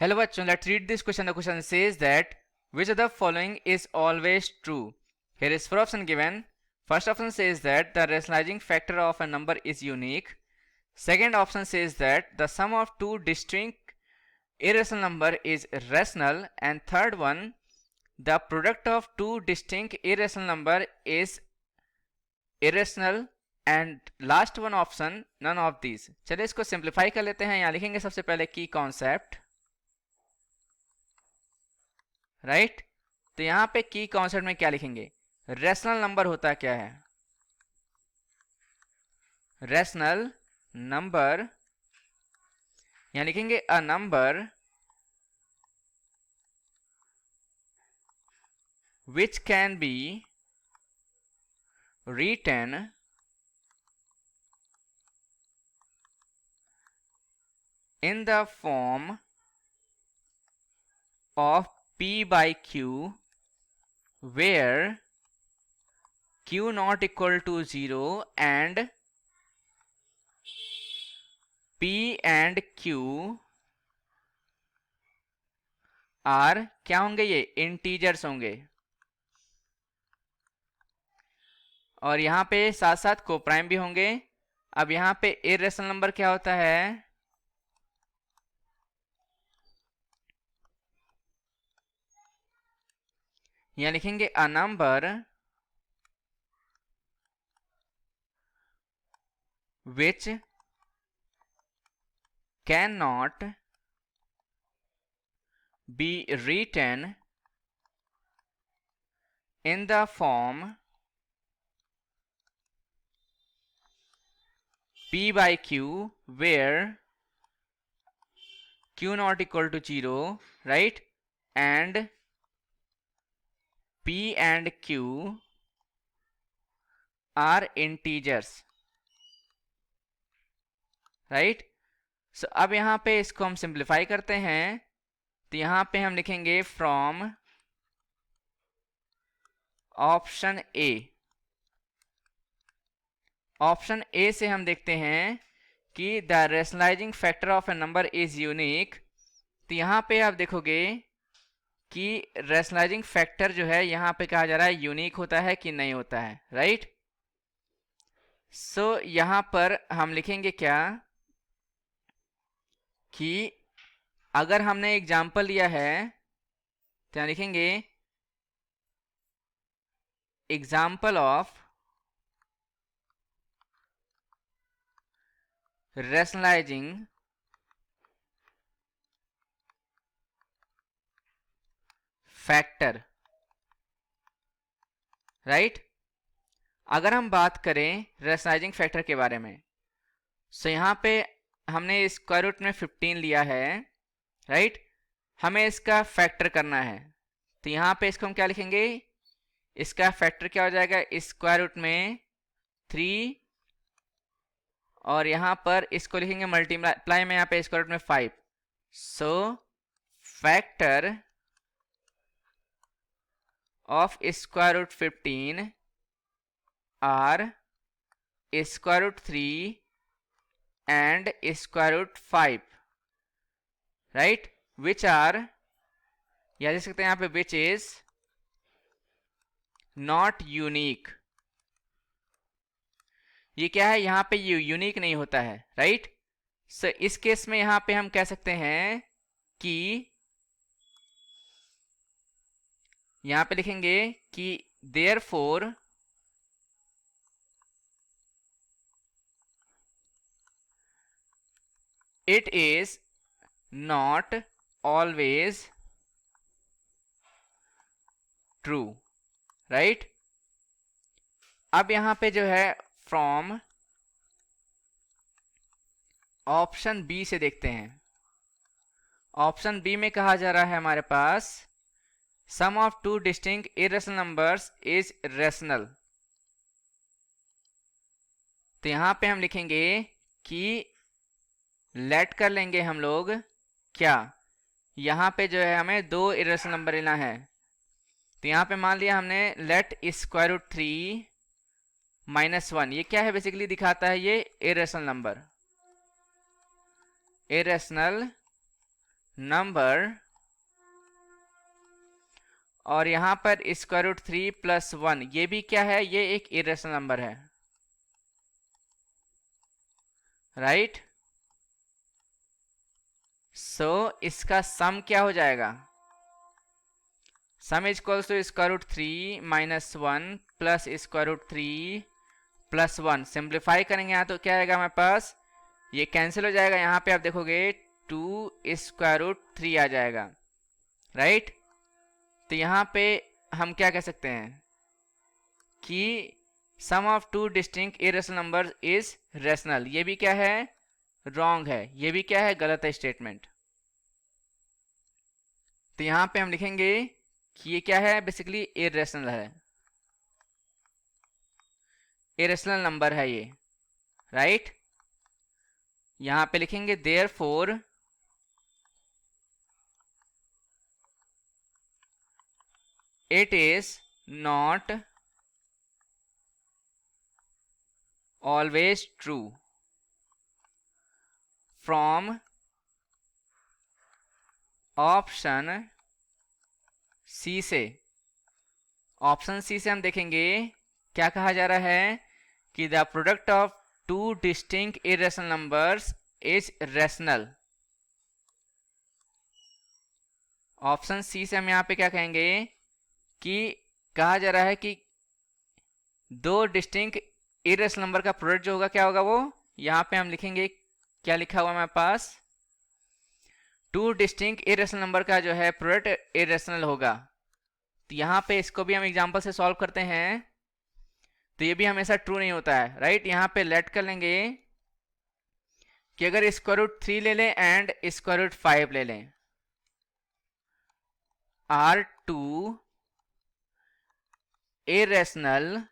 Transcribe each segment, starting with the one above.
Hello bachon, let's read this question. The question says that which of the following is always true? Here is 4 options given. First option says that the rationalizing factor of a number is unique. Second option says that the sum of two distinct irrational number is rational, and third one, the product of two distinct irrational number is irrational, and last one option none of these. चलिए इसको simplify कर लेते हैं. यहाँ लिखेंगे सबसे पहले की कॉन्सेप्ट, राइट. तो यहां पे की कॉन्सेप्ट में क्या लिखेंगे? रेशनल नंबर होता क्या है? रेशनल नंबर, यहां लिखेंगे a number which can be written in the form of P by Q, where Q not equal to 0 and P and Q are क्या होंगे? ये इंटीजर्स होंगे. और यहां पे साथ साथ कोप्राइम भी होंगे. अब यहां पे इरेशनल नंबर क्या होता है? यहां लिखेंगे a number which cannot be written in the form P by Q, where Q not equal to 0, right, and P and Q are integers, right. So अब यहां पे इसको हम सिंप्लीफाई करते हैं. तो यहां पे हम लिखेंगे from option A. Option A से हम देखते हैं कि the rationalising factor of A number is unique. तो यहां पे आप देखोगे कि रेशनलाइजिंग फैक्टर जो है यहां पे कहा जा रहा है यूनिक होता है कि नहीं होता है, राइट. सो यहां पर हम लिखेंगे क्या कि अगर हमने एग्जाम्पल लिया है तो यहां लिखेंगे example of rationalizing factor, right. अगर हम बात करें रेशनलाइजिंग फैक्टर के बारे में, सो यहां पे हमने स्क्वायर रूट में 15 लिया है, राइट. हमें इसका फैक्टर करना है. तो यहां पे इसको हम क्या लिखेंगे? इसका फैक्टर क्या हो जाएगा? स्क्वायर रूट में 3, और यहां पर इसको लिखेंगे मल्टीप्लाई में, यहां पे स्क्वायर रूट में 5. So factor of square root 15 are square root 3 and square root 5, right, which are, या देख सकते हैं यहां पे विच इज नॉट यूनिक. ये क्या है? यहां पे ये यूनिक नहीं होता है, राइट. सो इस केस में यहां पे हम कह सकते हैं कि यहां पे लिखेंगे कि therefore it is not always true, right. अब यहां पे जो है फ्रॉम ऑप्शन बी से देखते हैं. ऑप्शन बी में कहा जा रहा है हमारे पास sum of two distinct irrational numbers is rational. तो यहां पे हम लिखेंगे कि लेट कर लेंगे हम लोग क्या, यहां पे जो है हमें दो इरेशनल नंबर लेना है. तो यहां पे मान लिया हमने लेट स्क्वायर रूट 3 -1. ये क्या है? बेसिकली दिखाता है ये इरेशनल नंबर. इरेशनल नंबर और यहां पर स्क्वायर रूट 3 प्लस 1, ये भी क्या है, ये एक इरेशनल नंबर है, राइट। सो इसका सम क्या हो जाएगा, sum is equals to square root 3 minus 1 plus square root 3 plus 1। Simplify करेंगे यहाँ तो क्या आएगा हमारे पास, ये कैंसिल हो जाएगा, यहाँ पे आप देखोगे 2 स्क्वायर रूट 3 आ जाएगा, राइट। तो यहाँ पे हम क्या कह सकते हैं कि sum of two distinct irrational number is rational. ये भी क्या है, रॉन्ग है, ये भी क्या है, गलत है स्टेटमेंट। तो यहाँ पे हम लिखेंगे कि ये क्या है, बेसिकली इरेशनल है, इरेशनल नंबर है ये, राइट। यहां पे लिखेंगे therefore it is not always true from option C से। ऑप्शन सी से हम देखेंगे क्या कहा जा रहा है कि the product of two distinct irrational numbers is rational. Option C से हम यहाँ पे क्या कहेंगे कि कहा जा रहा है कि दो डिस्टिंक्ट इरेशनल नंबर का प्रोडक्ट जो होगा क्या होगा, वो यहाँ पे हम लिखेंगे क्या लिखा हुआ हमारे पास, टू डिस्टिंक्ट इरेशनल नंबर का जो है प्रोडक्ट इरेशनल होगा। तो यहाँ पे इसको भी हम एग्जांपल से सॉल्व करते हैं, तो ये भी हमेशा ट्रू नहीं होता है, राइट। यहाँ पे लेट कर लेंगे कि अगर स्क्वायर रूट 3 ले लें एंड स्क्वायर रूट 5 ले लें, are two irrational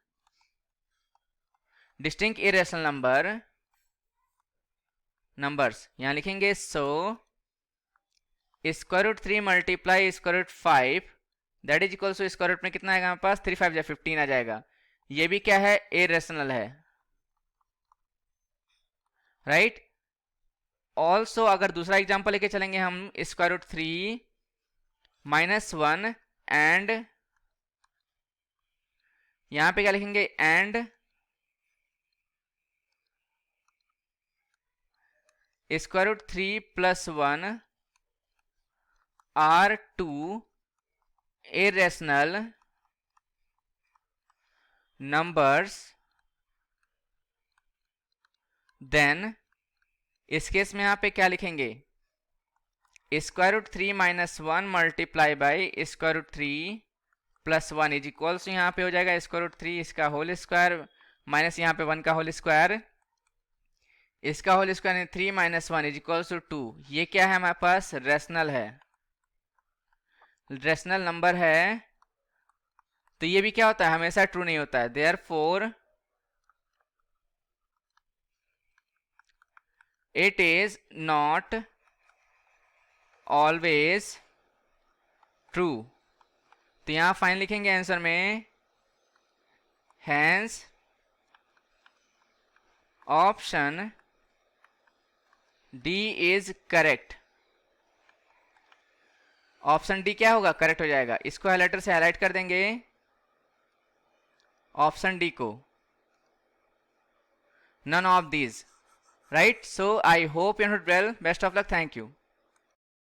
distinct irrational numbers, यहां लिखेंगे so square root 3 multiply square root 5 that is equal to square root में कितना आएगा हमारे पास, 3 5 15 आ जाएगा। ये भी क्या है, इरेशनल है, राइट। ऑल्सो अगर दूसरा एग्जांपल लेके चलेंगे हम, स्क्वायर रूट 3 माइनस 1 एंड यहां पे क्या लिखेंगे, and square root 3 plus 1 are two irrational numbers, then इस केस में यहां पे क्या लिखेंगे, square root 3 minus 1 multiply by square root 3 plus 1 is equals, यहाँ पे हो जाएगा स्क्वायर रूट 3 इसका होल स्क्वायर माइनस यहाँ पे 1 का होल स्क्वायर, इसका whole square 3 minus 1 is equals to 2। ये क्या है हमारे पास, रेशनल है, रेशनल नंबर है। तो ये भी क्या होता है, हमेशा ट्रू नहीं होता है, therefore it is not always true. तो यहां फाइन लिखेंगे आंसर में, hence option D is correct. Option D क्या होगा, करेक्ट हो जाएगा। इसको हाइलाइटर से हाईलाइट कर देंगे ऑप्शन डी को, none of these, right? So I hope you understood well. Best of luck. Thank you.